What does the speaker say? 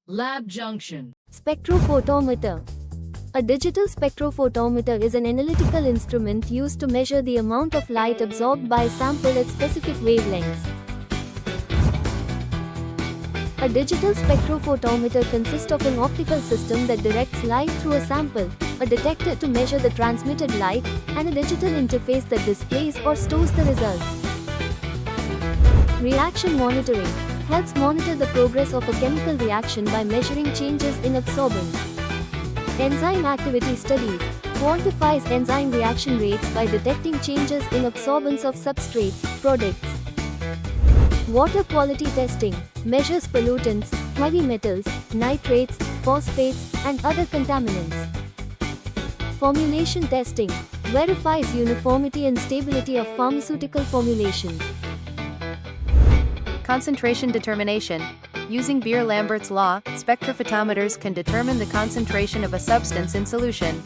Lab junction. Spectrophotometer. A digital spectrophotometer is an analytical instrument used to measure the amount of light absorbed by a sample at specific wavelengths. A digital spectrophotometer consists of an optical system that directs light through a sample, a detector to measure the transmitted light, and a digital interface that displays or stores the results. Reaction monitoring helps monitor the progress of a chemical reaction by measuring changes in absorbance. Enzyme activity studies quantifies enzyme reaction rates by detecting changes in absorbance of substrates, products. Water quality testing measures pollutants, heavy metals, nitrates, phosphates, and other contaminants. Formulation testing verifies uniformity and stability of pharmaceutical formulations. Concentration determination. Using Beer-Lambert's law, spectrophotometers can determine the concentration of a substance in solution.